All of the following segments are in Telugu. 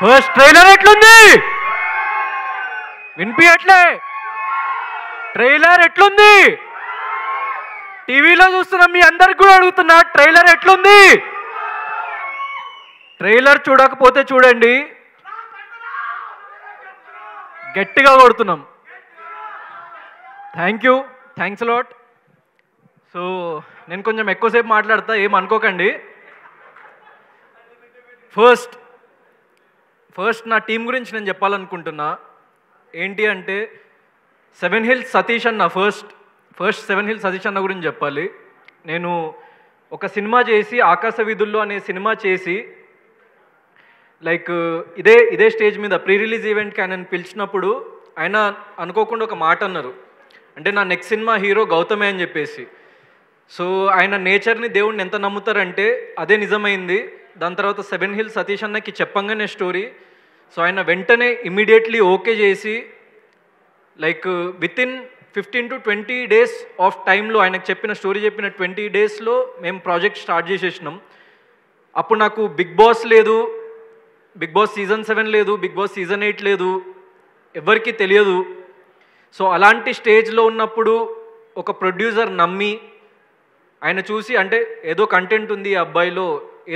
ఫస్ట్ ట్రైలర్ ఎట్లుంది? వినిపించట్లే? ట్రైలర్ ఎట్లుంది? టీవీలో చూస్తున్నా మీ అందరికి కూడా అడుగుతున్నా, ట్రైలర్ ఎట్లుంది? ట్రైలర్ చూడకపోతే చూడండి, గట్టిగా కొడుతున్నాం. Thanks lot. సో నేను కొంచెం ఎక్కువసేపు మాట్లాడతా, ఏం అనుకోకండి. ఫస్ట్ నా టీం గురించి నేను చెప్పాలనుకుంటున్నా. ఏంటి అంటే, సెవెన్ హిల్స్ సతీష్ అన్న, ఫస్ట్ సెవెన్ హిల్స్ సతీష్ అన్న గురించి చెప్పాలి. నేను ఒక సినిమా చేసి, ఆకాశ వీధుల్లో అనే సినిమా చేసి, లైక్ ఇదే స్టేజ్ మీద ప్రీ రిలీజ్ ఈవెంట్కి ఆయన పిలిచినప్పుడు ఆయన అనుకోకుండా ఒక మాట అన్నారు, అంటే నా నెక్స్ట్ సినిమా హీరో గౌతమే అని చెప్పేసి. సో ఆయన నేచర్ని, దేవుడిని ఎంత నమ్ముతారంటే అదే నిజమైంది. దాని తర్వాత సెవెన్ హిల్స్ సతీష్ అన్నకి చెప్పంగానే స్టోరీ, సో ఆయన వెంటనే ఇమ్మీడియట్లీ ఓకే చేసి, like with in 15 to 20 days of టైంలో, ఆయనకు చెప్పిన 20 daysలో మేము ప్రాజెక్ట్ స్టార్ట్ చేసేసినాం. అప్పుడు నాకు బిగ్ బాస్ లేదు, బిగ్ బాస్ సీజన్ 7 లేదు, బిగ్ బాస్ సీజన్ 8 లేదు, ఎవరికీ తెలియదు. సో అలాంటి స్టేజ్లో ఉన్నప్పుడు ఒక ప్రొడ్యూసర్ నమ్మి, ఆయన చూసి అంటే ఏదో కంటెంట్ ఉంది ఈ అబ్బాయిలో,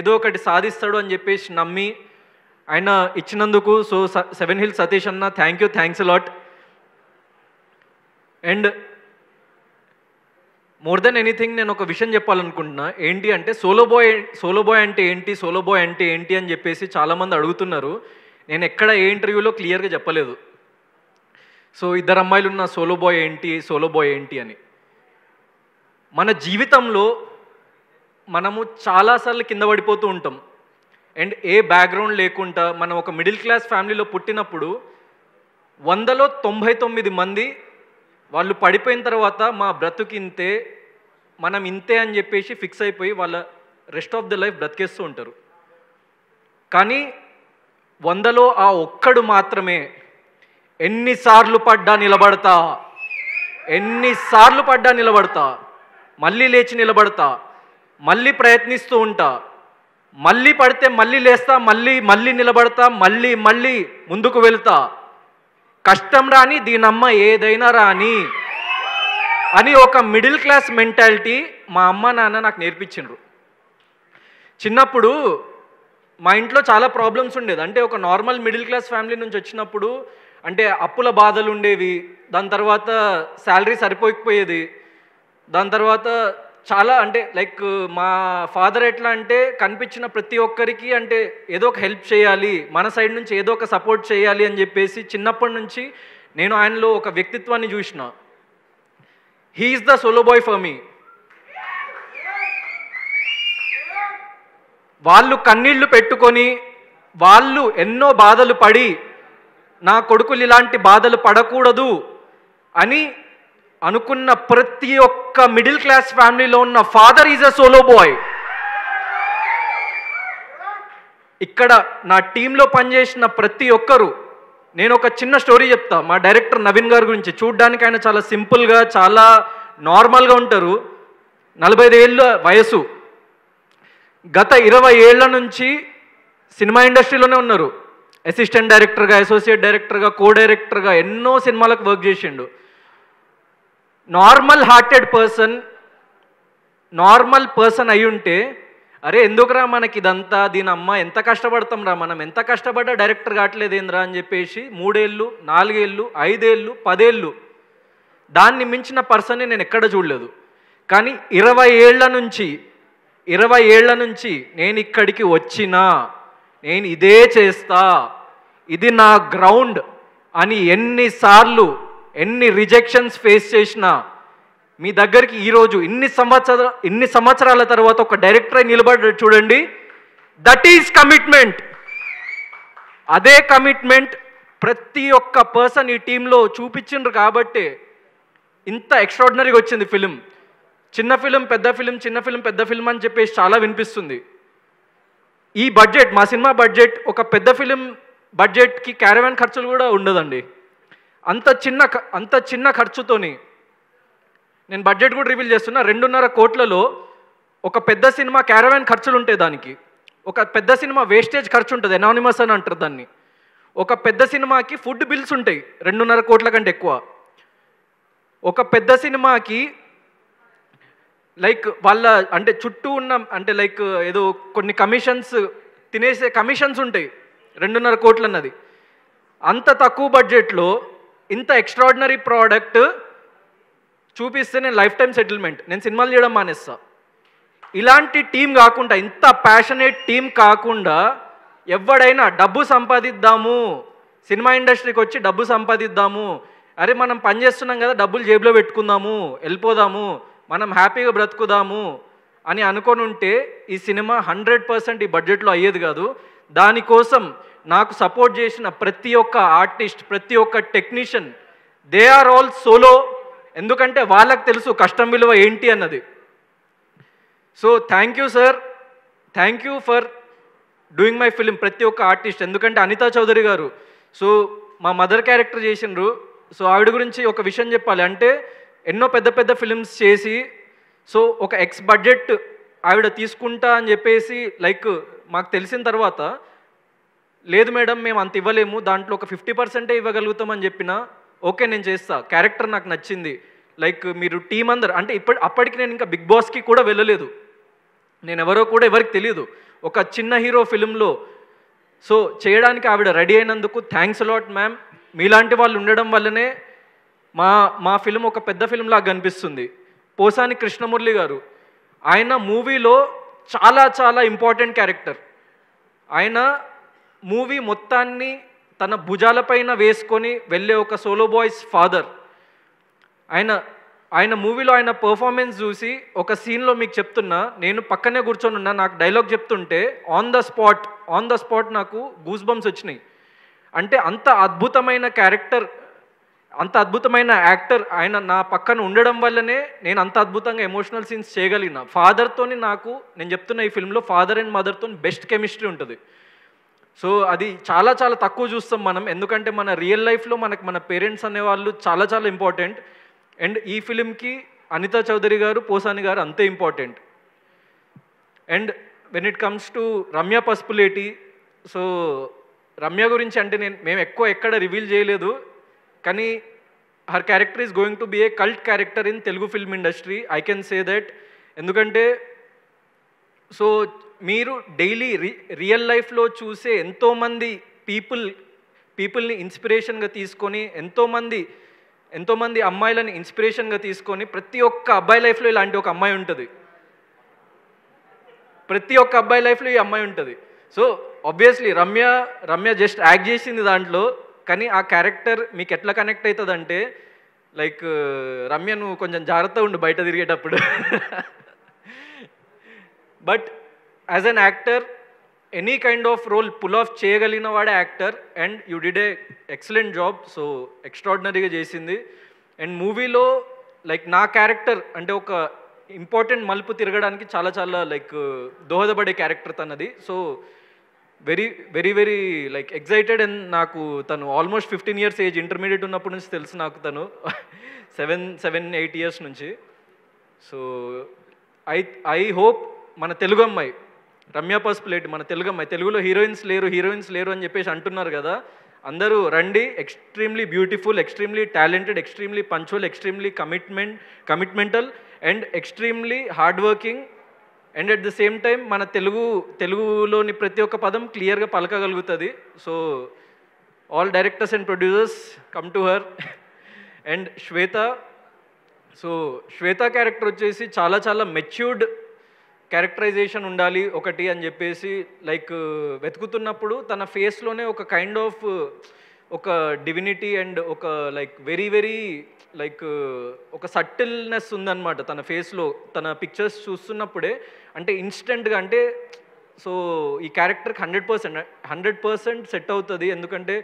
ఏదో ఒకటి సాధిస్తాడు అని చెప్పేసి నమ్మి ఆయన ఇచ్చినందుకు, సో సెవెన్ హిల్స్ సతీష్ అన్న thanks a lot. And more than anything నేను ఒక విషయం చెప్పాలనుకుంటున్నా. ఏంటి అంటే, సోలో బాయ్ అంటే ఏంటి అని చెప్పేసి చాలామంది అడుగుతున్నారు. నేను ఎక్కడ ఏ ఇంటర్వ్యూలో క్లియర్గా చెప్పలేదు. సో ఇద్దరు అమ్మాయిలు ఉన్న సోలో బాయ్ ఏంటి అని. మన జీవితంలో మనము చాలాసార్లు కింద పడిపోతూ ఉంటాం. అండ్ ఏ బ్యాక్గ్రౌండ్ లేకుండా మనం ఒక మిడిల్ క్లాస్ ఫ్యామిలీలో పుట్టినప్పుడు 100లో 99 మంది వాళ్ళు పడిపోయిన తర్వాత మా బ్రతుకు ఇంతే, మనం ఇంతే అని చెప్పేసి ఫిక్స్ అయిపోయి వాళ్ళ రెస్ట్ ఆఫ్ ద లైఫ్ బ్రతికేస్తూ ఉంటారు. కానీ 100లో ఆ ఒక్కడు మాత్రమే ఎన్నిసార్లు పడ్డా నిలబడతా, మళ్ళీ లేచి నిలబడతా, మళ్ళీ ప్రయత్నిస్తూ ఉంటా, మళ్ళీ పడితే మళ్ళీ లేస్తా, మళ్ళీ నిలబడతా, మళ్ళీ ముందుకు వెళ్తా, కష్టం రాని దీనమ్మ ఏదైనా రాని అని ఒక మిడిల్ క్లాస్ మెంటాలిటీ మా అమ్మ నాన్న నాకు నేర్పించిండ్రు. చిన్నప్పుడు మా ఇంట్లో చాలా ప్రాబ్లమ్స్ ఉండేది. అంటే ఒక నార్మల్ మిడిల్ క్లాస్ ఫ్యామిలీ నుంచి వచ్చినప్పుడు అంటే అప్పుల బాధలు ఉండేవి, దాని తర్వాత శాలరీ సరిపోకపోయేది, దాని తర్వాత చాలా అంటే లైక్ మా ఫాదర్ ఎట్లా అంటే కనిపించిన ప్రతి ఒక్కరికి అంటే ఏదో ఒక హెల్ప్ చేయాలి, మన సైడ్ నుంచి ఏదో ఒక సపోర్ట్ చేయాలి అని చెప్పేసి చిన్నప్పటి నుంచి నేను ఆయనలో ఒక వ్యక్తిత్వాన్ని చూసిన. He is the solo boy for me. వాళ్ళు కన్నీళ్లు పెట్టుకొని, వాళ్ళు ఎన్నో బాధలు పడి, నా కొడుకులు ఇలాంటి బాధలు పడకూడదు అని అనుకున్న ప్రతి ఒక్క మిడిల్ క్లాస్ ఫ్యామిలీలో ఉన్న father is a solo boy. ఇక్కడ నా టీంలో పనిచేసిన ప్రతి ఒక్కరు, నేను ఒక చిన్న స్టోరీ చెప్తా మా డైరెక్టర్ నవీన్ గారి గురించి. చూడ్డానికి ఆయన చాలా సింపుల్గా, చాలా నార్మల్గా ఉంటారు. 45 ఏళ్ళ వయసు, గత 20 ఏళ్ల నుంచి సినిమా ఇండస్ట్రీలోనే ఉన్నారు. అసిస్టెంట్ డైరెక్టర్గా, అసోసియేట్ డైరెక్టర్గా, కో డైరెక్టర్గా ఎన్నో సినిమాలకు వర్క్ చేసిండు. నార్మల్ పర్సన్ అయి ఉంటే, అరే ఎందుకురా మనకి ఇదంతా, దీని అమ్మ ఎంత కష్టపడతాం రా, మనం ఎంత కష్టపడ్డా డైరెక్టర్ కావట్లేదేంద్రా అని చెప్పేసి 3 ఏళ్ళు, 4 ఏళ్ళు, 5 ఏళ్ళు, 10 ఏళ్ళు, దాన్ని మించిన పర్సన్ని నేను ఎక్కడ చూడలేదు. కానీ 20 ఏళ్ల నుంచి నేను ఇక్కడికి వచ్చినా, నేను ఇదే చేస్తా, ఇది నా గ్రౌండ్ అని ఎన్నిసార్లు ఎన్ని రిజెక్షన్స్ ఫేస్ చేసినా మీ దగ్గరికి ఈరోజు ఇన్ని సంవత్సరాల తర్వాత ఒక డైరెక్టర్ నిలబడి చూడండి. That is commitment. అదే కమిట్మెంట్ ప్రతి ఒక్క పర్సన్ ఈ టీంలో చూపించిండ్రు కాబట్టి ఇంత ఎక్స్ట్రాడినరీగా వచ్చింది ఫిలిం. చిన్న ఫిలిం పెద్ద ఫిలిం, చిన్న ఫిలిం పెద్ద ఫిలిం అని చెప్పేసి చాలా వినిపిస్తుంది. ఈ బడ్జెట్, మా సినిమా బడ్జెట్ ఒక పెద్ద ఫిలిం బడ్జెట్కి క్యారవాన్ ఖర్చులు కూడా ఉండదండి. అంత చిన్న ఖర్చుతోని నేను బడ్జెట్ కూడా రివీల్ చేస్తున్నా. 2.5 కోట్లలో ఒక పెద్ద సినిమా క్యారవాన్ ఖర్చులు ఉంటాయి దానికి. ఒక పెద్ద సినిమా వేస్టేజ్ ఖర్చు ఉంటుంది, ఎనానిమస్ అని అంటారు దాన్ని. ఒక పెద్ద సినిమాకి ఫుడ్ బిల్స్ ఉంటాయి 2.5 కోట్ల కంటే ఎక్కువ. ఒక పెద్ద సినిమాకి లైక్ వాళ్ళ అంటే చుట్టూ ఉన్న అంటే లైక్ ఏదో కొన్ని కమిషన్స్ తినేసే కమిషన్స్ ఉంటాయి 2.5 కోట్లు అన్నది. అంత తక్కువ బడ్జెట్లో ఇంత ఎక్స్ట్రాడినరీ ప్రోడక్ట్ చూపిస్తే నేను లైఫ్ టైం సెటిల్మెంట్, నేను సినిమాలు చేయడం మానేస్తా. ఇలాంటి టీం కాకుండా, ఇంత ప్యాషనేట్ టీం కాకుండా ఎవడైనా డబ్బు సంపాదిద్దాము, సినిమా ఇండస్ట్రీకి వచ్చి డబ్బు సంపాదిద్దాము, అరే మనం పని చేస్తున్నాం కదా డబ్బులు జేబులో పెట్టుకుందాము, వెళ్ళిపోదాము, మనం హ్యాపీగా బ్రతుకుదాము అని అనుకొని ఉంటే ఈ సినిమా 100% ఈ బడ్జెట్లో అయ్యేది కాదు. దానికోసం నాకు సపోర్ట్ చేసిన ప్రతి ఒక్క ఆర్టిస్ట్, ప్రతి ఒక్క technician, they are all solo. ఎందుకంటే వాళ్ళకి తెలుసు కష్టం విలువ ఏంటి అన్నది. So thank you sir, thank you for doing my film. ప్రతి ఒక్క ఆర్టిస్ట్, ఎందుకంటే అనితా చౌదరి గారు సో మా మదర్ క్యారెక్టర్ చేసిండ్రు. సో ఆవిడ గురించి ఒక విషయం చెప్పాలి అంటే, ఎన్నో పెద్ద పెద్ద ఫిలిమ్స్ చేసి సో ఒక ఎక్స్ బడ్జెట్ ఆవిడ తీసుకుంటా అని చెప్పేసి లైక్ మాకు తెలిసిన తర్వాత, లేదు మేడం మేము అంత ఇవ్వలేము, దాంట్లో ఒక 50% ఇవ్వగలుగుతామని చెప్పిన, ఓకే నేను చేస్తా, క్యారెక్టర్ నాకు నచ్చింది, లైక్ మీరు టీం అందరు అంటే అప్పటికి నేను ఇంకా బిగ్ బాస్కి కూడా వెళ్ళలేదు, నేను ఎవరో కూడా ఎవరికి తెలియదు, ఒక చిన్న హీరో ఫిలింలో సో చేయడానికి ఆవిడ రెడీ అయినందుకు థ్యాంక్స్ అలాట్ మ్యామ్. మీలాంటి వాళ్ళు ఉండడం వల్లనే మా ఫిలిం ఒక పెద్ద ఫిలిం లాగా కనిపిస్తుంది. పోసాని కృష్ణమురళి గారు, ఆయన మూవీలో చాలా చాలా ఇంపార్టెంట్ క్యారెక్టర్. ఆయన మూవీ మొత్తాన్ని తన భుజాలపైన వేసుకొని వెళ్ళే ఒక సోలో బాయ్స్ ఫాదర్. ఆయన మూవీలో ఆయన పర్ఫార్మెన్స్ చూసి ఒక సీన్లో మీకు చెప్తున్నా, నేను పక్కనే కూర్చొని ఉన్నా, నాకు డైలాగ్ చెప్తుంటే ఆన్ ద స్పాట్ నాకు గూస్ బంప్స్ వచ్చినాయి. అంటే అంత అద్భుతమైన క్యారెక్టర్, అంత అద్భుతమైన యాక్టర్ ఆయన నా పక్కన ఉండడం వల్లనే నేను అంత అద్భుతంగా ఎమోషనల్ సీన్స్ చేయగలిగిన. ఫాదర్తోని నాకు, నేను చెప్తున్న ఈ ఫిల్మ్లో ఫాదర్ అండ్ మదర్తో బెస్ట్ కెమిస్ట్రీ ఉంటుంది. సో అది చాలా చాలా తక్కువ చూస్తాం మనం, ఎందుకంటే మన రియల్ లైఫ్లో మనకు మన పేరెంట్స్ అనేవాళ్ళు చాలా చాలా ఇంపార్టెంట్. అండ్ ఈ ఫిలింకి అనితా చౌదరి గారు, పోసాని గారు అంతే important. And when it comes to Ramya Pasupuleti, so Ramya గురించి అంటే మేము ఎక్కువ ఎక్కడ రివీల్ చేయలేదు, కానీ her character is going to be A cult character in Telugu film industry, I can say that. ఎందుకంటే సో మీరు డైలీ రియల్ లైఫ్లో చూసే ఎంతోమంది పీపుల్ని ఇన్స్పిరేషన్గా తీసుకొని, ఎంతోమంది అమ్మాయిలని ఇన్స్పిరేషన్గా తీసుకొని, ప్రతి ఒక్క అబ్బాయి లైఫ్లో ఇలాంటి ఒక అమ్మాయి ఉంటుంది, ప్రతి ఒక్క అబ్బాయి లైఫ్లో ఈ అమ్మాయి ఉంటుంది. So obviously Ramya just act చేసింది దాంట్లో, కానీ ఆ క్యారెక్టర్ మీకు ఎట్లా కనెక్ట్ అవుతుంది అంటే లైక్ రమ్య నువ్వు కొంచెం జాగ్రత్తగా ఉండు బయట తిరిగేటప్పుడు. But as an actor any kind of role pull off చేయగలిగిన వాడే actor. And you did a excellent job, so ఎక్స్ట్రాడినరీగా చేసింది. అండ్ మూవీలో లైక్ నా క్యారెక్టర్ అంటే ఒక ఇంపార్టెంట్ మలుపు తిరగడానికి చాలా చాలా లైక్ దోహదపడే క్యారెక్టర్ తనది. So very very very like excited. And నాకు తను ఆల్మోస్ట్ 15 years ఏజ్, ఇంటర్మీడియట్ ఉన్నప్పటి నుంచి తెలుసు నాకు తను, 7-8 years నుంచి. సో ఐ హోప్ మన తెలుగు అమ్మాయి రమ్య పసుపులేటి, మన తెలుగు అమ్మాయి, తెలుగులో హీరోయిన్స్ లేరు అని చెప్పేసి అంటున్నారు కదా, అందరూ రండి. Extremely beautiful, extremely talented, extremely punctual, extremely commitmental and extremely hard working. And at the same time మన తెలుగులోని ప్రతి ఒక్క పదం క్లియర్గా పలకగలుగుతుంది. So all directors and producers come to her. And Shweta character వచ్చేసి చాలా చాలా మెచ్యూర్డ్ క్యారెక్టరైజేషన్ ఉండాలి ఒకటి అని చెప్పేసి లైక్ వెతుకుతున్నప్పుడు తన ఫేస్లోనే ఒక కైండ్ ఆఫ్ ఒక డివినిటీ అండ్ ఒక లైక్ వెరీ వెరీ లైక్ ఒక సటిల్నెస్ ఉందన్నమాట తన ఫేస్లో. తన పిక్చర్స్ చూస్తున్నప్పుడే అంటే ఇన్స్టెంట్గా అంటే సో ఈ క్యారెక్టర్కి 100% సెట్ అవుతుంది. ఎందుకంటే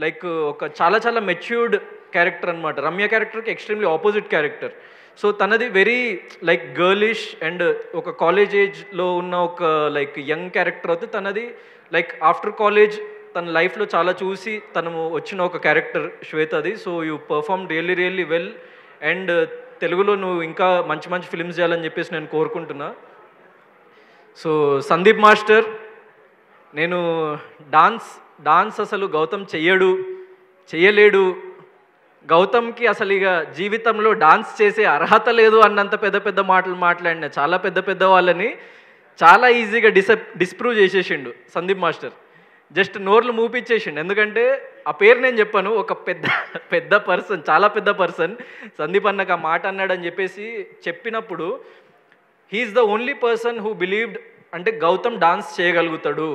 లైక్ ఒక చాలా చాలా మెచ్యూర్డ్ క్యారెక్టర్ అనమాట. రమ్య క్యారెక్టర్కి ఎక్స్ట్రీమ్లీ ఆపోజిట్ క్యారెక్టర్. సో తనది వెరీ లైక్ గర్లిష్ అండ్ ఒక కాలేజ్ ఏజ్లో ఉన్న ఒక లైక్ యంగ్ క్యారెక్టర్ అవుతుంది. తనది లైక్ ఆఫ్టర్ కాలేజ్ తన లైఫ్లో చాలా చూసి తను వచ్చిన ఒక క్యారెక్టర్ శ్వేతది. So you perform really really well. And తెలుగులో నువ్వు ఇంకా మంచి మంచి ఫిల్మ్స్ చేయాలని చెప్పేసి నేను కోరుకుంటున్నా. సో సందీప్ మాస్టర్, నేను డాన్స్ అసలు గౌతమ్ చెయ్యలేడు, గౌతమ్కి అసలు ఇక జీవితంలో డాన్స్ చేసే అర్హత లేదు అన్నంత పెద్ద పెద్ద మాటలు మాట్లాడిన చాలా పెద్ద వాళ్ళని చాలా ఈజీగా డిస్ప్రూవ్ చేసేసిండు సందీప్ మాస్టర్. జస్ట్ నోర్లు మూపిచ్చేసిండు. ఎందుకంటే ఆ పేరు నేను చెప్పాను, ఒక పెద్ద పర్సన్, చాలా పెద్ద పర్సన్ సందీప్ అన్నకు ఆ మాట అన్నాడని చెప్పేసి చెప్పినప్పుడు he is the only person who believed అంటే గౌతమ్ డాన్స్ చేయగలుగుతాడు.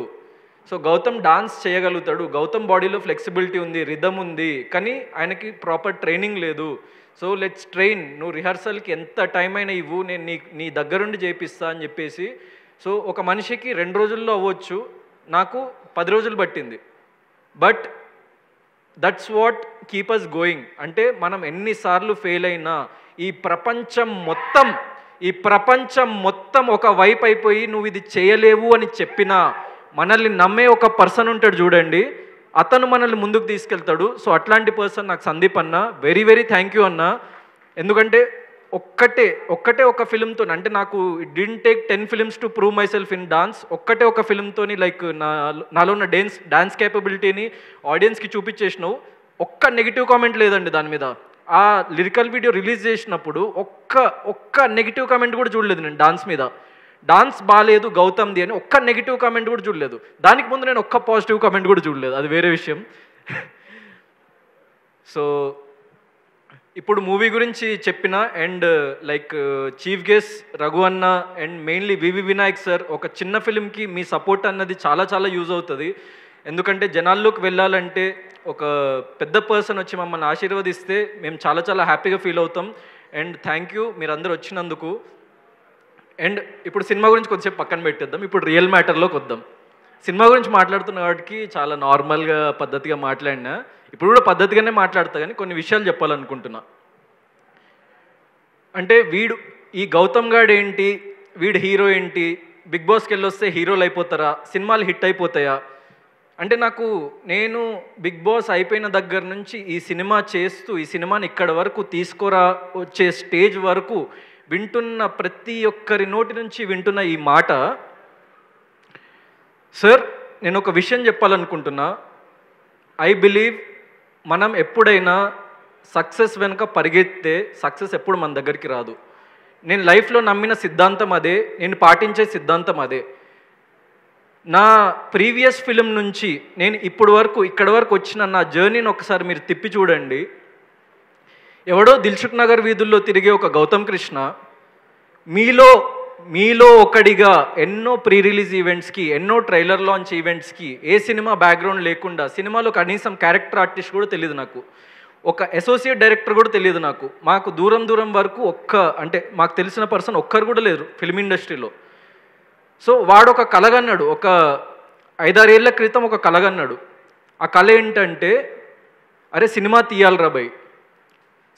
సో గౌతమ్ డాన్స్ చేయగలుగుతాడు, గౌతమ్ బాడీలో ఫ్లెక్సిబిలిటీ ఉంది, రిథమ్ ఉంది, కానీ ఆయనకి ప్రాపర్ ట్రైనింగ్ లేదు. సో లెట్స్ ట్రైన్, నువ్వు రిహర్సల్కి ఎంత టైం అయినా ఇవ్వు, నేను నీ దగ్గరుండి చేపిస్తా అని చెప్పేసి. సో ఒక మనిషికి 2 రోజుల్లో అవ్వచ్చు, నాకు 10 రోజులు పట్టింది. But that's what keep us going. అంటే మనం ఎన్నిసార్లు ఫెయిల్ అయినా ఈ ప్రపంచం మొత్తం ఒక వైపు అయిపోయి నువ్వు ఇది చేయలేవు అని చెప్పినా మనల్ని నమ్మే ఒక పర్సన్ ఉంటాడు చూడండి, అతను మనల్ని ముందుకు తీసుకెళ్తాడు. సో అట్లాంటి పర్సన్ నాకు సందీప్ అన్న. వెరీ థ్యాంక్ యూ అన్న. ఎందుకంటే ఒక్కటే ఒక ఫిల్మ్తో, అంటే నాకు it didn't take 10 films to prove my self in dance. ఒక్కటే ఒక ఫిల్మ్తోని లైక్ నాలో ఉన్న డాన్స్ కేపబిలిటీని ఆడియన్స్కి చూపించేసినావు. ఒక్క నెగిటివ్ కామెంట్ లేదండి దాని మీద. ఆ లిరికల్ వీడియో రిలీజ్ చేసినప్పుడు ఒక్క నెగిటివ్ కామెంట్ కూడా చూడలేదు నేను డాన్స్ మీద. డాన్స్ బాగాలేదు గౌతమ్ది అని ఒక్క నెగిటివ్ కామెంట్ కూడా చూడలేదు. దానికి ముందు నేను ఒక్క పాజిటివ్ కామెంట్ కూడా చూడలేదు, అది వేరే విషయం. సో ఇప్పుడు మూవీ గురించి చెప్పిన and like chief guest Raghu అన్న and mainly VV Vinayak sir, ఒక చిన్న ఫిలింకి మీ సపోర్ట్ అన్నది చాలా యూజ్ అవుతుంది. ఎందుకంటే జనాల్లోకి వెళ్ళాలంటే ఒక పెద్ద పర్సన్ వచ్చి మమ్మల్ని ఆశీర్వదిస్తే మేము చాలా హ్యాపీగా ఫీల్ అవుతాం. అండ్ థ్యాంక్ యూ మీరందరూ వచ్చినందుకు. అండ్ ఇప్పుడు సినిమా గురించి కొంచెం పక్కన పెట్టేద్దాం, ఇప్పుడు రియల్ మ్యాటర్లోకి వద్దాం. సినిమా గురించి మాట్లాడుతున్న వాటికి చాలా నార్మల్గా పద్ధతిగా మాట్లాడినా, ఇప్పుడు కూడా పద్ధతిగానే మాట్లాడతా, కానీ కొన్ని విషయాలు చెప్పాలనుకుంటున్నా. అంటే ఈ గౌతమ్ గాడు ఏంటి, వీడు హీరో ఏంటి, బిగ్ బాస్కి వెళ్ళొస్తే హీరోలు అయిపోతారా, సినిమాలు హిట్ అయిపోతాయా అంటే నేను బిగ్ బాస్ అయిపోయిన దగ్గర నుంచి ఈ సినిమా చేస్తూ ఈ సినిమాని ఇక్కడ వరకు వచ్చే స్టేజ్ వరకు వింటున్న ప్రతి ఒక్కరి నోటి నుంచి వింటున్న ఈ మాట, సార్ నేను ఒక విషయం చెప్పాలనుకుంటున్నా. ఐ బిలీవ్ మనం ఎప్పుడైనా సక్సెస్ వెనుక పరిగెత్తే సక్సెస్ ఎప్పుడు మన దగ్గరికి రాదు. నేను లైఫ్లో నమ్మిన సిద్ధాంతం అదే, నేను పాటించే సిద్ధాంతం అదే. నా ప్రీవియస్ ఫిలిం నుంచి నేను ఇక్కడ వరకు వచ్చిన నా జర్నీని ఒకసారి మీరు తిప్పి చూడండి. ఎవడో దిల్సుఖ్ నగర్ వీధుల్లో తిరిగే ఒక గౌతమ్ కృష్ణ మీలో ఒకడిగా ఎన్నో ప్రీ రిలీజ్ ఈవెంట్స్కి, ఎన్నో ట్రైలర్ లాంచ్ ఈవెంట్స్కి, ఏ సినిమా బ్యాక్గ్రౌండ్ లేకుండా, సినిమాలో కనీసం క్యారెక్టర్ ఆర్టిస్ట్ కూడా తెలియదు నాకు, ఒక అసోసియేట్ డైరెక్టర్ కూడా తెలియదు నాకు. మాకు దూరం వరకు అంటే మాకు తెలిసిన పర్సన్ ఒక్కరు కూడా లేరు ఫిల్మ్ ఇండస్ట్రీలో. సో వాడు ఒక కలగన్నాడు, ఒక 5-6 ఏళ్ల క్రితం ఒక కలగన్నాడు. ఆ కళ ఏంటంటే, అరే సినిమా తీయాలి రా భయ్,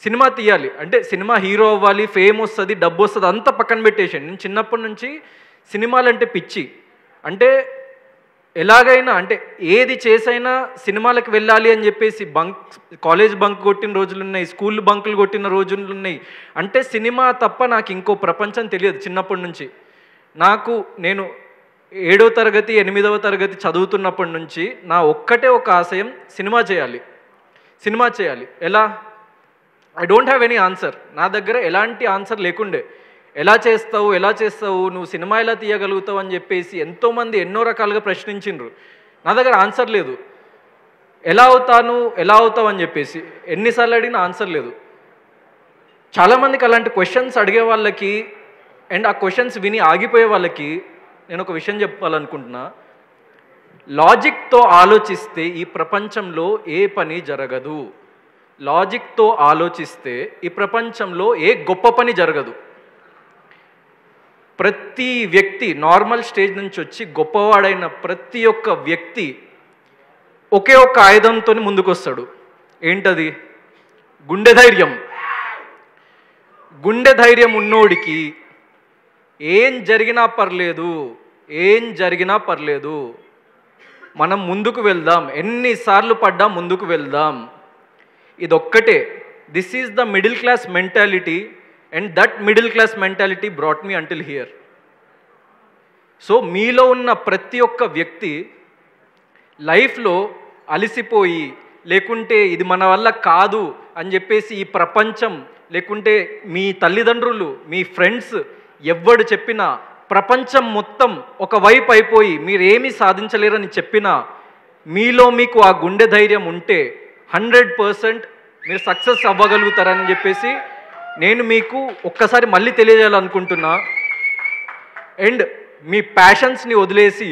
సినిమా తీయాలి అంటే సినిమా హీరో అవ్వాలి, ఫేమ్ వస్తుంది, డబ్బు వస్తుంది, అంతా పక్కన పెట్టేసాను. నేను చిన్నప్పటి నుంచి సినిమాలంటే పిచ్చి. అంటే ఎలాగైనా అంటే ఏది చేసైనా సినిమాలకు వెళ్ళాలి అని చెప్పేసి కాలేజ్ బంక్ కొట్టిన రోజులు ఉన్నాయి, స్కూల్ బంకులు కొట్టిన రోజులు ఉన్నాయి. అంటే సినిమా తప్ప నాకు ఇంకో ప్రపంచం తెలియదు చిన్నప్పటి నుంచి. నేను 7వ తరగతి 8వ తరగతి చదువుతున్నప్పటి నుంచి నా ఒక్కటే ఒక ఆశయం, సినిమా చేయాలి. ఎలా? I don't have any answer. నా దగ్గర ఎలాంటి ఆన్సర్ లేకుండే. ఎలా చేస్తావు, నువ్వు సినిమా ఎలా తీయగలుగుతావు అని చెప్పేసి ఎంతోమంది ఎన్నో రకాలుగా ప్రశ్నించిండ్రు. నా దగ్గర ఆన్సర్ లేదు. ఎలా అవుతావు అని చెప్పేసి ఎన్నిసార్లు అడిగినా ఆన్సర్ లేదు. చాలామందికి అలాంటి క్వశ్చన్స్ అడిగే వాళ్ళకి అండ్ ఆ క్వశ్చన్స్ విని ఆగిపోయే వాళ్ళకి నేను ఒక విషయం చెప్పాలనుకుంటున్నా. లాజిక్తో ఆలోచిస్తే ఈ ప్రపంచంలో ఏ పని జరగదు. లాజిక్తో ఆలోచిస్తే ఈ ప్రపంచంలో ఏ గొప్ప పని జరగదు. ప్రతి వ్యక్తి నార్మల్ స్టేజ్ నుంచి వచ్చి గొప్పవాడైన ప్రతి ఒక్క వ్యక్తి ఒకే ఒక్క ఆయుధంతో ముందుకొస్తాడు. ఏంటది? గుండె ధైర్యం ఉన్నోడికి ఏం జరిగినా పర్లేదు, మనం ముందుకు వెళ్దాం, ఎన్నిసార్లు పడ్డా ముందుకు వెళ్దాం. ఇదొక్కటే. This is the middle class mentality and that middle class mentality brought me until here. So మీలో ఉన్న ప్రతి ఒక్క వ్యక్తి లైఫ్లో అలసిపోయి లేకుంటే ఇది మన వల్ల కాదు అని చెప్పేసి ఈ ప్రపంచం లేకుంటే మీ తల్లిదండ్రులు మీ ఫ్రెండ్స్ ఎవ్వడు చెప్పినా ప్రపంచం మొత్తం ఒకవైపు అయిపోయి మీరేమీ సాధించలేరని చెప్పినా మీలో మీకు ఆ గుండె ధైర్యం ఉంటే 100% మీరు సక్సెస్ అవ్వగలుగుతారని చెప్పేసి నేను మీకు ఒక్కసారి మళ్ళీ తెలియజేయాలనుకుంటున్నా. అండ్ మీ ప్యాషన్స్ని వదిలేసి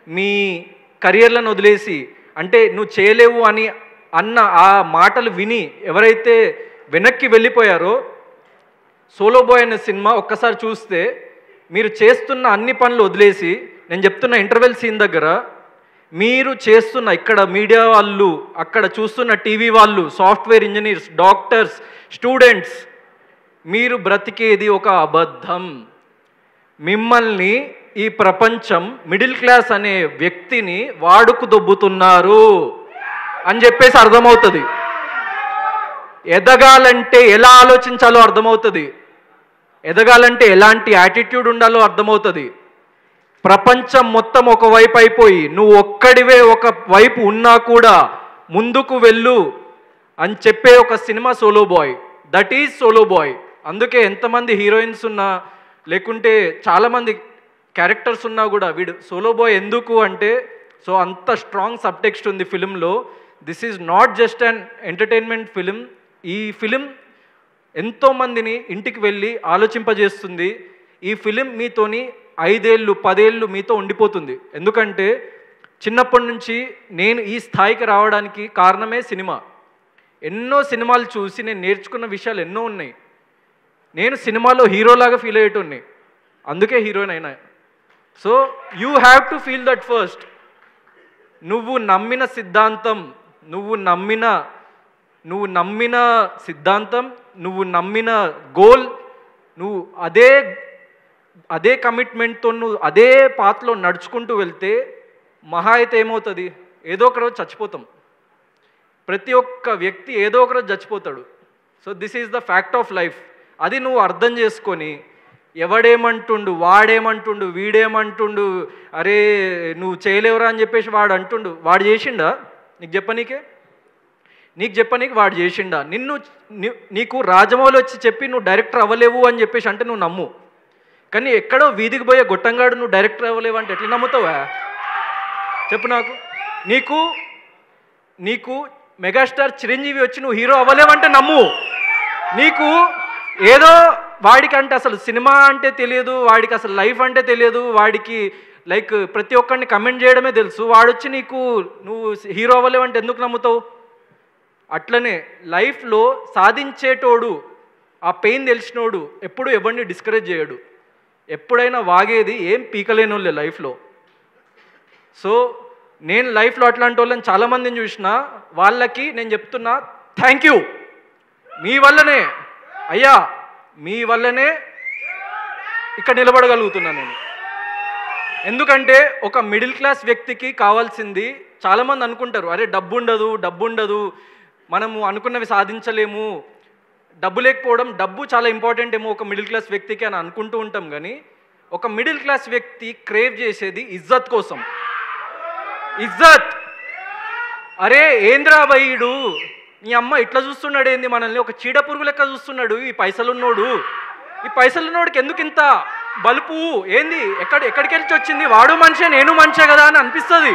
మీ కెరియర్లను వదిలేసి అంటే నువ్వు చేయలేవు అని అన్న ఆ మాటలు విని ఎవరైతే వెనక్కి వెళ్ళిపోయారో సోలో బాయ్ అనే సినిమా ఒక్కసారి చూస్తే మీరు చేస్తున్న అన్ని పనులు వదిలేసి నేను చెప్తున్న ఇంటర్వెల్ సీన్ దగ్గర మీరు చేస్తున్న ఇక్కడ మీడియా వాళ్ళు అక్కడ చూస్తున్న టీవీ వాళ్ళు సాఫ్ట్వేర్ ఇంజనీర్స్ డాక్టర్స్ స్టూడెంట్స్ మీరు బ్రతికేది ఒక అబద్ధం. మిమ్మల్ని ఈ ప్రపంచం మిడిల్ క్లాస్ అనే వ్యక్తిని వాడుకు దొబ్బుతున్నారు అని చెప్పేసి అర్థమవుతుంది. ఎదగాలంటే ఎలా ఆలోచించాలో అర్థమవుతుంది. ఎదగాలంటే ఎలాంటి యాటిట్యూడ్ ఉండాలో అర్థమవుతుంది. ప్రపంచం మొత్తం ఒకవైపు అయిపోయి నువ్వు ఒక్కడివే ఒక వైపు ఉన్నా కూడా ముందుకు వెళ్ళు అని చెప్పే ఒక సినిమా solo boy. That is solo boy. అందుకే ఎంతమంది హీరోయిన్స్ ఉన్నా లేకుంటే చాలామంది క్యారెక్టర్స్ ఉన్నా కూడా వీడు సోలో బాయ్ ఎందుకు అంటే సో అంత స్ట్రాంగ్ సబ్టెక్స్ట్ ఉంది ఫిలింలో. This is not just an entertainment film. ఈ ఫిలిం ఎంతోమందిని ఇంటికి వెళ్ళి ఆలోచింపజేస్తుంది. ఈ ఫిలిం మీతోని 5 ఏళ్ళు 10 ఏళ్ళు మీతో ఉండిపోతుంది. ఎందుకంటే చిన్నప్పటి నుంచి నేను ఈ స్థాయికి రావడానికి కారణమే సినిమా. ఎన్నో సినిమాలు చూసి నేను నేర్చుకున్న విషయాలు ఎన్నో ఉన్నాయి. నేను సినిమాలో హీరోలాగా ఫీల్ అయ్యేటోన్ని, అందుకే హీరోయిన్ అయినా. So you have to feel that first. నువ్వు నమ్మిన సిద్ధాంతం, నువ్వు నమ్మిన సిద్ధాంతం, నువ్వు నమ్మిన గోల్, నువ్వు అదే కమిట్మెంట్తో నువ్వు అదే పాత్లో నడుచుకుంటూ వెళ్తే మహా అయితే ఏమవుతుంది, ఏదో ఒక రోజు చచ్చిపోతాం. ప్రతి ఒక్క వ్యక్తి ఏదో ఒక రోజు చచ్చిపోతాడు. So this is the fact of life. అది నువ్వు అర్థం చేసుకొని ఎవడేమంటుండు వాడేమంటుండు వీడేమంటుండు అరే నువ్వు చేయలేవురా అని చెప్పేసి వాడు అంటుండు. వాడు చేసిండా నీకు చెప్పనీకి వాడు చేసిండా? నీకు రాజమౌళి వచ్చి చెప్పి నువ్వు డైరెక్టర్ అవ్వలేవు అని చెప్పేసి అంటే నువ్వు నమ్ము. కానీ ఎక్కడో వీధికి పోయే గొట్టంగాడు నువ్వు డైరెక్టర్ అవ్వలేవు అంటే ఎట్లా నమ్ముతావా చెప్పు నాకు. నీకు మెగాస్టార్ చిరంజీవి వచ్చి నువ్వు హీరో అవ్వలేవంటే నమ్ము. నీకు ఏదో వాడికంటే అసలు సినిమా అంటే తెలియదు, వాడికి అసలు లైఫ్ అంటే తెలియదు, వాడికి లైక్ ప్రతి ఒక్కరిని కమెంట్ చేయడమే తెలుసు, వాడొచ్చి నువ్వు హీరో అవ్వలేవంటే ఎందుకు నమ్ముతావు? అట్లనే లైఫ్లో సాధించేటోడు ఆ పెయిన్ తెలిసినోడు ఎప్పుడు ఎవరిని డిస్కరేజ్ చేయడు. ఎప్పుడైనా వాగేది ఏం పీకలేని వాళ్ళే లైఫ్లో. సో నేను లైఫ్లో అట్లాంటి వాళ్ళని చాలామందిని చూసిన, వాళ్ళకి నేను చెప్తున్నా థ్యాంక్ యూ. మీ వల్లనే అయ్యా, మీ వల్లనే ఇక్కడ నిలబడగలుగుతున్నాను నేను. ఎందుకంటే ఒక మిడిల్ క్లాస్ వ్యక్తికి కావాల్సింది, చాలామంది అనుకుంటారు అరే డబ్బు ఉండదు మనము అనుకున్నవి సాధించలేము, డబ్బు లేకపోవడం, డబ్బు చాలా ఇంపార్టెంట్ ఏమో ఒక మిడిల్ క్లాస్ వ్యక్తికి అని అనుకుంటూ ఉంటాం. కానీ ఒక మిడిల్ క్లాస్ వ్యక్తి క్రేవ్ చేసేది ఇజ్జత్ కోసం. ఇజ్జత్. అరే ఏంద్రా భయ్యుడు నీ అమ్మ ఇట్లా చూస్తున్నాడు ఏంది మనల్ని, ఒక చీడ పురుగు లెక్క చూస్తున్నాడు ఈ పైసలున్నోడికి ఎందుకు ఇంత బలుపు ఏంది, ఎక్కడికి వెళ్ళి వచ్చింది, వాడు మనిషే నేను మనిషే కదా అని అనిపిస్తుంది.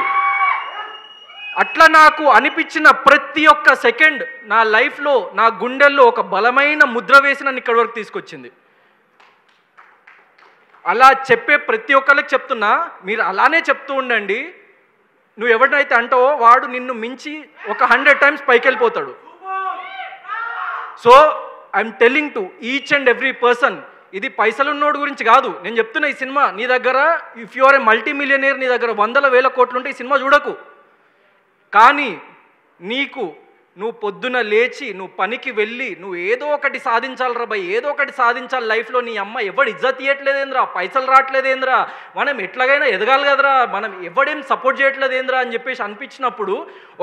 అట్లా నాకు అనిపించిన ప్రతి ఒక్క సెకండ్ నా లైఫ్లో నా గుండెల్లో ఒక బలమైన ముద్ర వేసి నన్ను ఇక్కడి వరకు తీసుకొచ్చింది. అలా చెప్పే ప్రతి ఒక్కరికి చెప్తున్నా, మీరు అలానే చెప్తూ ఉండండి. నువ్వు ఎవరినైతే అంటావో వాడు నిన్ను మించి ఒక 100 times పైకి వెళ్ళిపోతాడు. So I'm telling to each and every person, ఇది పైసలు ఉన్నోడు గురించి కాదు నేను చెప్తున్నా. ఈ సినిమా నీ దగ్గర if you are a multi millionaire, నీ దగ్గర 100,000 కోట్లు ఉంటే ఈ సినిమా చూడకు. కానీ నువ్వు పొద్దున లేచి నువ్వు పనికి వెళ్ళి నువ్వు ఏదో ఒకటి సాధించాలిరా భయ్, ఏదో ఒకటి సాధించాలి లైఫ్లో. నీ అమ్మ ఎవడు ఇజ్జత్ ఇవ్వట్లేదేంద్రా, పైసలు రావట్లేదేంద్రా, మనం ఎట్లాగైనా ఎదగాలి కదరా, మనం ఎవడేం సపోర్ట్ చేయట్లేదేంద్రా అని చెప్పేసి అనిపించినప్పుడు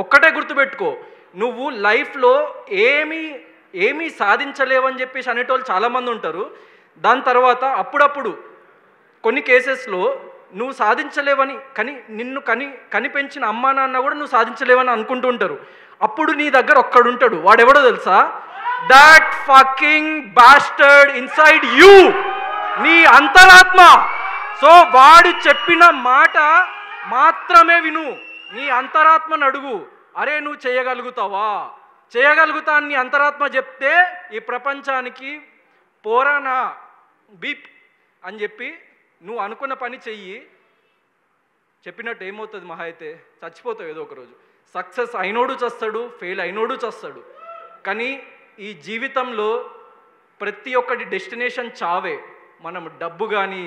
ఒక్కటే గుర్తుపెట్టుకో, నువ్వు లైఫ్లో ఏమీ సాధించలేవని చెప్పేసి అనేటోళ్ళు చాలామంది ఉంటారు. దాని తర్వాత అప్పుడప్పుడు కొన్ని కేసెస్లో నువ్వు సాధించలేవని, నిన్ను కనిపెంచిన అమ్మా నాన్న కూడా నువ్వు సాధించలేవని అనుకుంటూ ఉంటారు. అప్పుడు నీ దగ్గర ఒక్కడుంటాడు, వాడెవడో తెలుసా? That fucking bastard inside you, నీ అంతరాత్మ. సో వాడు చెప్పిన మాట మాత్రమే విను, నీ అంతరాత్మను అడుగు, అరే నువ్వు చేయగలుగుతావా? చేయగలుగుతా అని నీ అంతరాత్మ చెప్తే ఈ ప్రపంచానికి పోరానా బీప్ అని చెప్పి నువ్వు అనుకున్న పని చెయ్యి. చెప్పినట్టు ఏమవుతుంది? మహా అయితే చచ్చిపోతావు ఏదో ఒకరోజు. సక్సెస్ అయినోడు చస్తాడు, ఫెయిల్ అయినోడు చస్తాడు. కానీ ఈ జీవితంలో ప్రతి ఒక్కటి డెస్టినేషన్ చావే. మనం డబ్బు కానీ,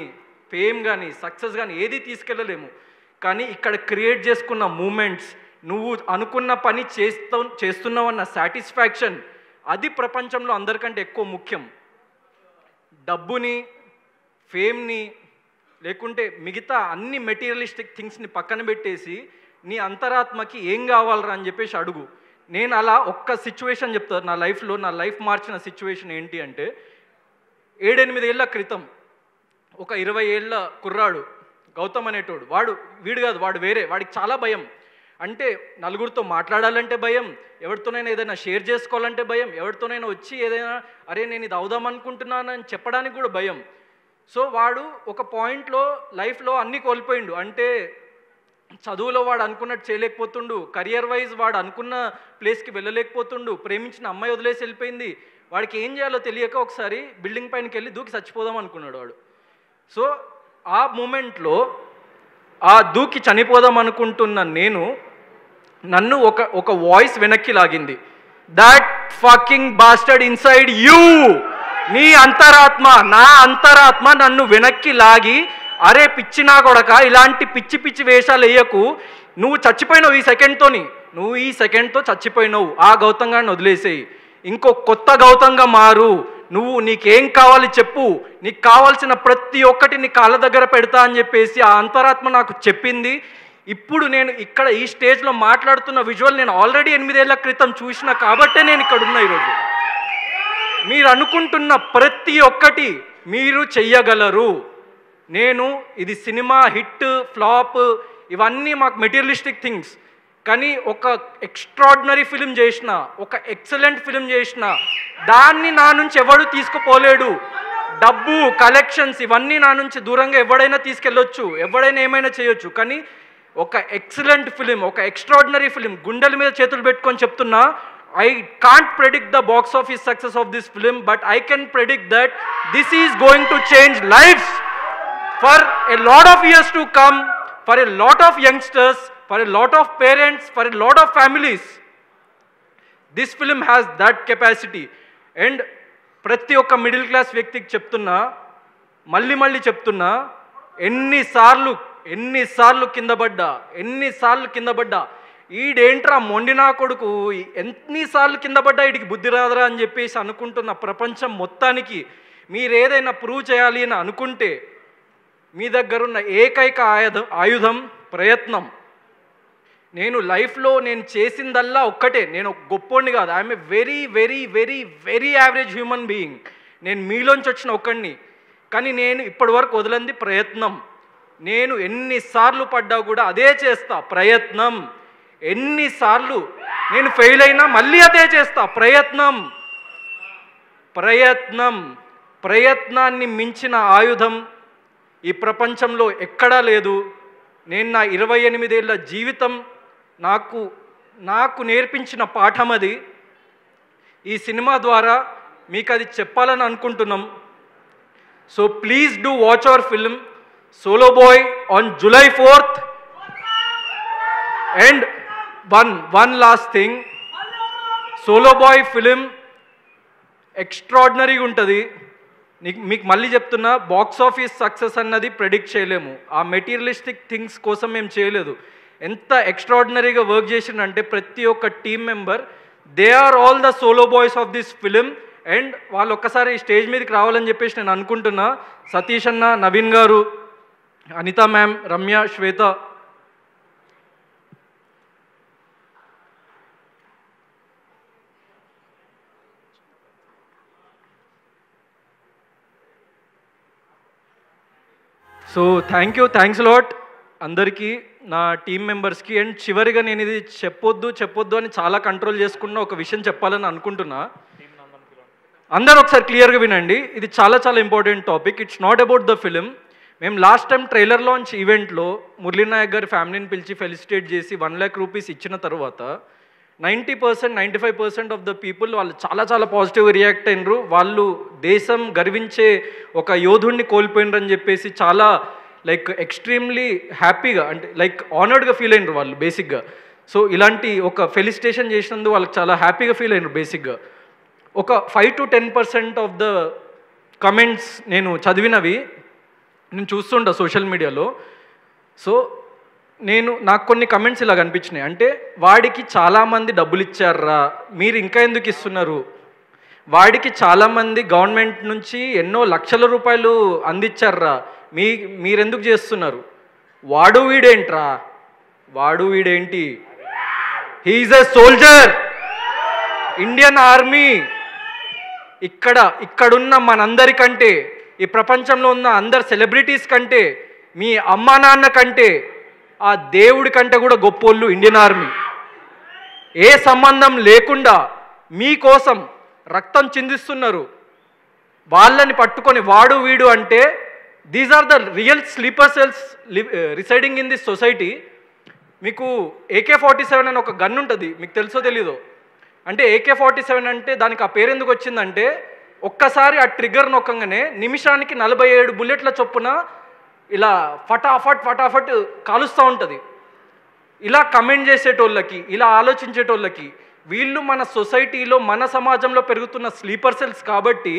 ఫేమ్ కానీ, సక్సెస్ కానీ ఏది తీసుకెళ్ళలేము. కానీ ఇక్కడ క్రియేట్ చేసుకున్న మూమెంట్స్, నువ్వు అనుకున్న పని చేస్తున్నావన్న సాటిస్ఫాక్షన్, అది ప్రపంచంలో అందరికంటే ఎక్కువ ముఖ్యం. డబ్బుని, ఫేమ్ని, లేకుంటే మిగతా అన్ని మెటీరియలిస్టిక్ థింగ్స్ని పక్కన పెట్టేసి నీ అంతరాత్మకి ఏం కావాలరా అని చెప్పేసి అడుగు. నేను అలా ఒక్క సిచ్యువేషన్ చెప్తాను నా లైఫ్లో. నా లైఫ్ మార్చిన సిచ్యువేషన్ ఏంటి అంటే, 7-8 ఏళ్ళ క్రితం ఒక 20 ఏళ్ళ కుర్రాడు గౌతమ్ అనేటోడు, వీడు కాదు, వాడు వేరే. వాడికి చాలా భయం. అంటే నలుగురితో మాట్లాడాలంటే భయం, ఎవరితోనైనా ఏదైనా షేర్ చేసుకోవాలంటే భయం, ఎవరితోనైనా వచ్చి ఏదైనా అరే నేను ఇది అవుదాం అనుకుంటున్నానని చెప్పడానికి కూడా భయం. సో వాడు ఒక పాయింట్లో లైఫ్లో అన్నీ కోల్పోయిండు. అంటే చదువులో వాడు అనుకున్నట్టు చేయలేకపోతుండు, కెరియర్ వైజ్ వాడు అనుకున్న ప్లేస్కి వెళ్ళలేకపోతుండు, ప్రేమించిన అమ్మాయి వదిలేసి వెళ్ళిపోయింది. వాడికి ఏం చేయాలో తెలియక ఒకసారి బిల్డింగ్ పైనకి వెళ్ళి దూకి చచ్చిపోదాం అనుకున్నాడు వాడు. సో ఆ మూమెంట్లో ఆ దూకి చనిపోదాం అనుకుంటున్న నన్ను ఒక వాయిస్ వెనక్కి లాగింది. That fucking bastard inside you, నీ అంతరాత్మ, నా అంతరాత్మ నన్ను వెనక్కి లాగి, అరే పిచ్చి నా కొడక, ఇలాంటి పిచ్చి పిచ్చి వేషాలు వేయకు, నువ్వు చచ్చిపోయినావు ఈ సెకండ్తోని, నువ్వు ఈ సెకండ్తో చచ్చిపోయినావు, ఆ గౌతంగాన్ని వదిలేసేయి, ఇంకో కొత్త గౌతంగా మారు, నువ్వు నీకేం కావాలి చెప్పు, నీకు కావాల్సిన ప్రతి ఒక్కటి నీ కాళ్ళ దగ్గర పెడతా అని చెప్పేసి ఆ అంతరాత్మ నాకు చెప్పింది. ఇప్పుడు నేను ఇక్కడ ఈ స్టేజ్లో మాట్లాడుతున్న విజువల్ నేను ఆల్రెడీ 8 ఏళ్ల క్రితం చూసిన కాబట్టే నేను ఇక్కడ ఉన్నా ఈరోజు. మీరు అనుకుంటున్న ప్రతి ఒక్కటి మీరు చెయ్యగలరు. ఇది సినిమా హిట్ ఫ్లాప్ ఇవన్నీ మాకు మెటీరియలిస్టిక్ థింగ్స్. కానీ ఒక ఎక్స్ట్రాడినరీ ఫిలిం చేసిన, ఒక ఎక్సలెంట్ ఫిలిం చేసిన, దాన్ని నా నుంచి ఎవడు తీసుకుపోలేడు. డబ్బు, కలెక్షన్స్ ఇవన్నీ నా నుంచి దూరంగా ఎవడైనా తీసుకెళ్ళొచ్చు, ఎవడైనా ఏమైనా చేయొచ్చు. కానీ ఒక ఎక్సలెంట్ ఫిలిం, ఒక ఎక్స్ట్రాడినరీ ఫిలిం, గుండెల మీద చేతులు పెట్టుకొని చెప్తున్నా, I can't predict the box office success of this film, but I can predict that this is going to change lives for a lot of years to come, for a lot of youngsters, for a lot of parents, for a lot of families. This film has that capacity. And ప్రతి ఒక్క మిడిల్ క్లాస్ వ్యక్తికి చెప్తున్నా, మళ్ళీ చెప్తున్నా, ఎన్నిసార్లు కింద పడ్డా, ఈడేంట్రా మొండినా కొడుకు, ఎన్నిసార్లు కింద పడ్డా వీడికి బుద్ధి రాదురా అని చెప్పేసి అనుకుంటున్న ప్రపంచం మొత్తానికి మీరేదైనా ప్రూవ్ చేయాలి అని అనుకుంటే మీ దగ్గరున్న ఏకైక ఆయుధం ప్రయత్నం. నేను లైఫ్లో చేసిందల్లా ఒక్కటే, నేను గొప్పోడిని కాదు, I'm a very very very very average human being. నేను మీలోంచి వచ్చిన ఒక్కడిని. కానీ నేను ఇప్పటి వరకు వదలంది ప్రయత్నం. నేను ఎన్నిసార్లు పడ్డా కూడా అదే చేస్తా, ప్రయత్నం. ఎన్నిసార్లు నేను ఫెయిల్ అయినా మళ్ళీ అదే చేస్తా, ప్రయత్నాన్ని మించిన ఆయుధం ఈ ప్రపంచంలో ఎక్కడా లేదు. నేను నా 28 ఏళ్ళ జీవితం నాకు నేర్పించిన పాఠం అది. ఈ సినిమా ద్వారా మీకు అది చెప్పాలని అనుకుంటున్నాం. So please do watch our film solo boy on July 4th. And one last thing, solo boy film ఎక్స్ట్రాడినరీగా ఉంటుంది. మీకు మళ్ళీ చెప్తున్నా, బాక్స్ ఆఫీస్ సక్సెస్ అన్నది ప్రెడిక్ట్ చేయలేము. ఆ మెటీరియలిస్టిక్ థింగ్స్ కోసం మేము చేయలేదు. ఎంత ఎక్స్ట్రాడినరీగా వర్క్ చేసిందంటే ప్రతి ఒక్క team member, they are all the solo boys of this film. And వాళ్ళు ఒక్కసారి స్టేజ్ మీదకి రావాలని చెప్పేసి నేను అనుకుంటున్నా. సతీష్ అన్న, నవీన్ గారు, అనిత మ్యామ్, రమ్య, శ్వేత. సో థ్యాంక్స్ లాట్ అందరికీ, నా టీం మెంబర్స్కి. అండ్ చివరిగా నేను ఇది చెప్పొద్దు అని చాలా కంట్రోల్ చేసుకున్న ఒక విషయం చెప్పాలని అనుకుంటున్నా. అందరూ ఒకసారి క్లియర్గా వినండి, ఇది చాలా important topic. It's not about the film. మేము లాస్ట్ టైం ట్రైలర్ లాంచ్ ఈవెంట్లో మురళీ నాయక్ గారి ఫ్యామిలీని పిలిచి ఫెలిసిటేట్ చేసి 1 lakh రూపీస్ ఇచ్చిన తర్వాత 90%, 95% ఆఫ్ ద పీపుల్ వాళ్ళు చాలా పాజిటివ్గా రియాక్ట్ అయినరు. వాళ్ళు దేశం గర్వించే ఒక యోధుడిని కోల్పోయినరని చెప్పేసి చాలా ఎక్స్ట్రీమ్లీ హ్యాపీగా, అంటే ఆనర్డ్గా ఫీల్ అయినరు వాళ్ళు బేసిక్గా. సో ఇలాంటి ఒక ఫెలిసిటేషన్ చేసినందుకు వాళ్ళకి చాలా హ్యాపీగా ఫీల్ అయినరు బేసిక్గా. ఒక 5 to 10% ఆఫ్ ద కమెంట్స్ నేను చదివినవి నేను చూస్తుంటా సోషల్ మీడియాలో. సో నాకు కొన్ని కమెంట్స్ ఇలా కనిపించినాయి. అంటే వాడికి చాలామంది డబ్బులు ఇచ్చారా, మీరు ఇంకా ఎందుకు ఇస్తున్నారు, వాడికి చాలామంది గవర్నమెంట్ నుంచి ఎన్నో లక్షల రూపాయలు అందించారా, మీరెందుకు చేస్తున్నారు, వాడు వీడేంటి, he is a soldier, Indian army. ఇక్కడున్న మనందరికంటే, ఈ ప్రపంచంలో ఉన్న అందరు సెలబ్రిటీస్ కంటే, మీ అమ్మా నాన్న కంటే, ఆ దేవుడి కంటే కూడా గొప్పోళ్ళు ఇండియన్ ఆర్మీ. ఏ సంబంధం లేకుండా మీకోసం రక్తం చిందిస్తున్నారు. వాళ్ళని పట్టుకొని వాడు వీడు అంటే, these are the real sleeper cells residing in this society. మీకు AK-47 అని ఒక గన్ ఉంటుంది, మీకు తెలుసో తెలీదో. అంటే AK-47 అంటే దానికి ఆ పేరు ఎందుకు వచ్చిందంటే, ఒక్కసారి ఆ ట్రిగ్గర్ నొక్కగానే నిమిషానికి 47 బుల్లెట్ల చొప్పున ఇలా ఫటాఫట్ కాలుస్తూ ఉంటుంది. ఇలా కమెంట్ చేసేటోళ్ళకి, ఇలా ఆలోచించేటోళ్ళకి, వీళ్ళు మన సొసైటీలో మన సమాజంలో పెరుగుతున్న స్లీపర్ సెల్స్. కాబట్టి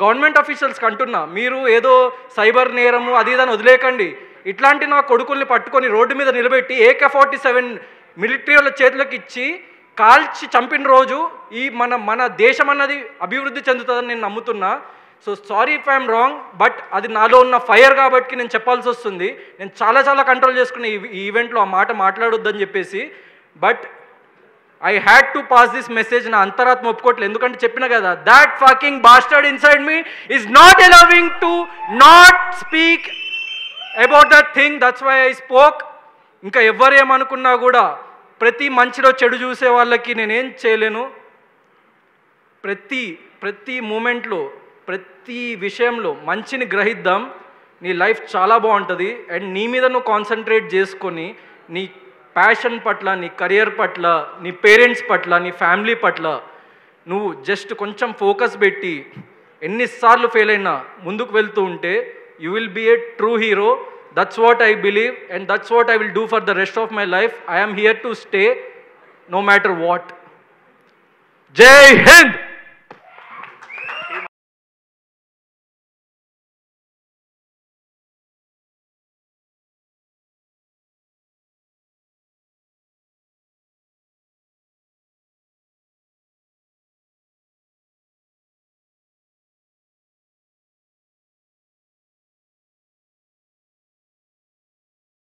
గవర్నమెంట్ ఆఫీషియల్స్కి అంటున్నా, మీరు ఏదో సైబర్ నేరము అది ఇదని వదిలేకండి. ఇట్లాంటి నా కొడుకుల్ని పట్టుకొని రోడ్డు మీద నిలబెట్టి AK-47 మిలిటరీ వాళ్ళ చేతులకు ఇచ్చి కాల్చి చంపిన రోజు ఈ మన దేశం అన్నది అభివృద్ధి చెందుతుందని నేను నమ్ముతున్నా. So sorry if I'm wrong, but అది నాలో ఉన్న ఫైర్ కాబట్టి నేను చెప్పాల్సి వస్తుంది. నేను చాలా కంట్రోల్ చేసుకున్న ఈ ఈవెంట్లో ఆ మాట మాట్లాడొద్దని చెప్పేసి. But I had to pass this message. నా అంతరాత్మ ఒప్పుకోవట్లేదు, ఎందుకంటే చెప్పిన కదా, that fucking bastard inside me is not allowing to not speak about that thing. That's why I spoke. ఇంకా ఎవరేమనుకున్నా కూడా ప్రతి మంచిలో చెడు చూసే వాళ్ళకి నేనేం చేయలేను. ప్రతి మూమెంట్లో, ప్రతి విషయంలో మంచిని గ్రహిద్దాం. నీ లైఫ్ చాలా బాగుంటుంది. అండ్ నీ మీద నువ్వు కాన్సన్ట్రేట్ చేసుకొని నీ ప్యాషన్ పట్ల, నీ కెరియర్ పట్ల, నీ పేరెంట్స్ పట్ల, నీ ఫ్యామిలీ పట్ల నువ్వు జస్ట్ కొంచెం ఫోకస్ పెట్టి ఎన్నిసార్లు ఫెయిల్ అయినా ముందుకు వెళ్తూ ఉంటే you will be a true hero. That's what I believe, and that's what I will do for the rest of my life. I am here to stay no matter what. Jai Hind!